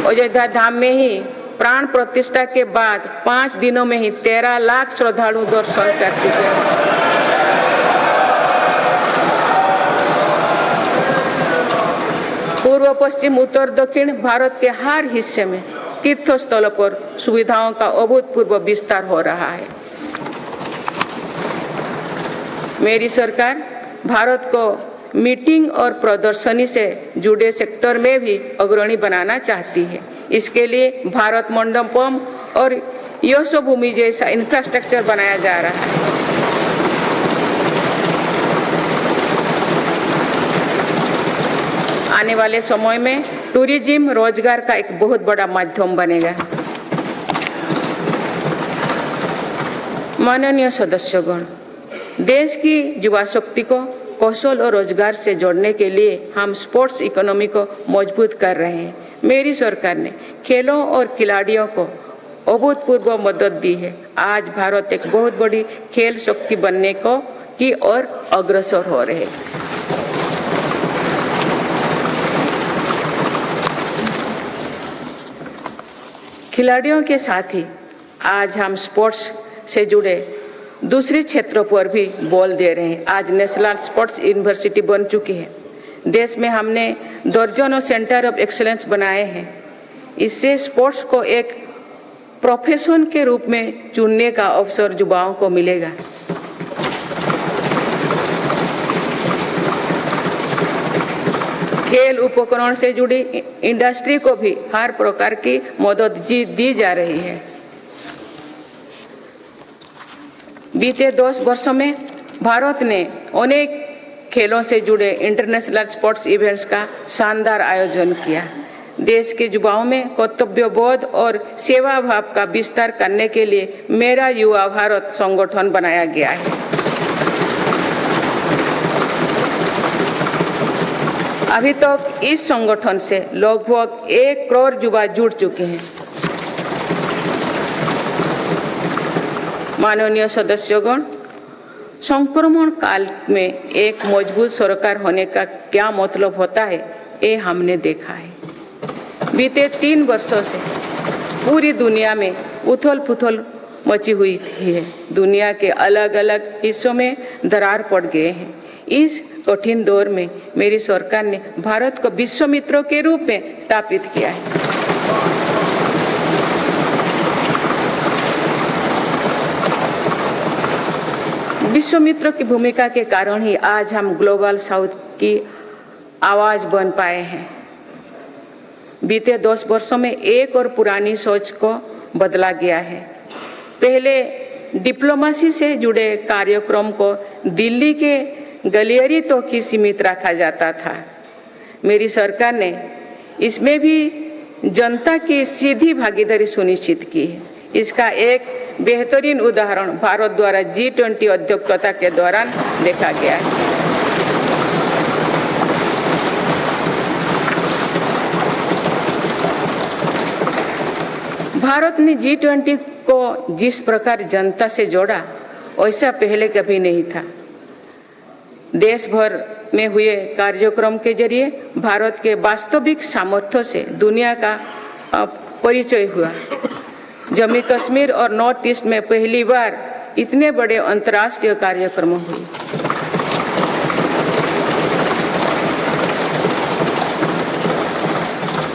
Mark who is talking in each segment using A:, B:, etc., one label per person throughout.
A: अयोध्या धाम में ही प्राण प्रतिष्ठा के बाद 5 दिनों में ही 13 लाख श्रद्धालु दर्शन कर चुके हैं। पूर्व पश्चिम उत्तर दक्षिण भारत के हर हिस्से में तीर्थ स्थलों पर सुविधाओं का अभूतपूर्व विस्तार हो रहा है। मेरी सरकार भारत को मीटिंग और प्रदर्शनी से जुड़े सेक्टर में भी अग्रणी बनाना चाहती है। इसके लिए भारत मंडपम और यशोभूमि जैसा इंफ्रास्ट्रक्चर बनाया जा रहा है। आने वाले समय में टूरिज्म रोजगार का एक बहुत बड़ा माध्यम बनेगा। माननीय सदस्यगण, देश की युवा शक्ति को कौशल और रोजगार से जोड़ने के लिए हम स्पोर्ट्स इकोनॉमी को मजबूत कर रहे हैं। मेरी सरकार ने खेलों और खिलाड़ियों को अभूतपूर्व मदद दी है। आज भारत एक बहुत बड़ी खेल शक्ति बनने की ओर अग्रसर हो रहे हैं। खिलाड़ियों के साथ ही आज हम स्पोर्ट्स से जुड़े दूसरे क्षेत्रों पर भी बल दे रहे हैं। आज नेशनल स्पोर्ट्स यूनिवर्सिटी बन चुकी है। देश में हमने दर्जनों सेंटर ऑफ एक्सीलेंस बनाए हैं। इससे स्पोर्ट्स को एक प्रोफेशन के रूप में चुनने का अवसर युवाओं को मिलेगा। खेल उपकरण से जुड़ी इंडस्ट्री को भी हर प्रकार की मदद दी जा रही है। बीते 10 वर्षों में भारत ने अनेक खेलों से जुड़े इंटरनेशनल स्पोर्ट्स इवेंट्स का शानदार आयोजन किया। देश के युवाओं में कर्तव्यबोध और सेवा भाव का विस्तार करने के लिए मेरा युवा भारत संगठन बनाया गया है। अभी तक इस संगठन से लगभग 1 करोड़ युवा जुड़ चुके हैं। माननीय सदस्यगण, संक्रमण काल में एक मजबूत सरकार होने का क्या मतलब होता है, ये हमने देखा है। बीते 3 वर्षों से पूरी दुनिया में उथल-पुथल मची हुई है। दुनिया के अलग अलग हिस्सों में दरार पड़ गए हैं। इस कठिन दौर में मेरी सरकार ने भारत को विश्व मित्रों के रूप में स्थापित किया है। विश्व मित्रों की भूमिका के कारण ही आज हम ग्लोबल साउथ की आवाज बन पाए हैं। बीते 10 वर्षों में एक और पुरानी सोच को बदला गया है। पहले डिप्लोमेसी से जुड़े कार्यक्रम को दिल्ली के गलियारे तक ही सीमित रखा जाता था। मेरी सरकार ने इसमें भी जनता की सीधी भागीदारी सुनिश्चित की है। इसका एक बेहतरीन उदाहरण भारत द्वारा G20 अध्यक्षता के दौरान देखा गया है। भारत ने G20 को जिस प्रकार जनता से जोड़ा, वैसा पहले कभी नहीं था। देश भर में हुए कार्यक्रम के जरिए भारत के वास्तविक सामर्थ्य से दुनिया का परिचय हुआ। जम्मू कश्मीर और नॉर्थ ईस्ट में पहली बार इतने बड़े अंतर्राष्ट्रीय कार्यक्रम हुए।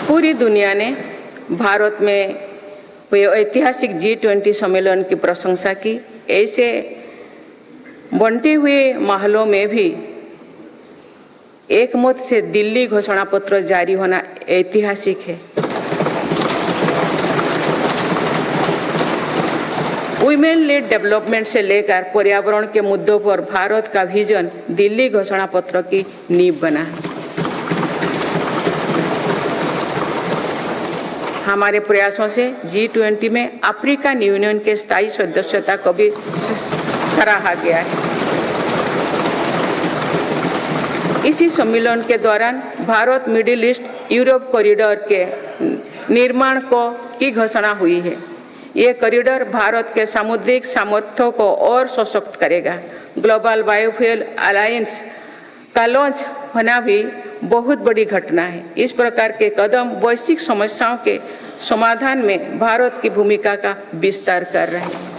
A: पूरी दुनिया ने भारत में हुए ऐतिहासिक G20 सम्मेलन की प्रशंसा की। ऐसे बंटे हुए माहौलों में भी एक मत से दिल्ली घोषणा पत्र जारी होना ऐतिहासिक है। वुमेन लेड डेवलपमेंट से लेकर पर्यावरण के मुद्दों पर भारत का विजन दिल्ली घोषणा पत्र की नींव बना है। हमारे प्रयासों से G20 में अफ्रीकन यूनियन के स्थायी सदस्यता को भी सराहा गया है। इसी सम्मेलन के दौरान Bharat middle east Europe corridor के निर्माण की घोषणा हुई है। ये कॉरिडोर भारत के सामुद्रिक सामर्थ्यों को और सशक्त करेगा। ग्लोबल बायोफ्यूल अलायंस का लॉन्च होना भी बहुत बड़ी घटना है। इस प्रकार के कदम वैश्विक समस्याओं के समाधान में भारत की भूमिका का विस्तार कर रहे हैं।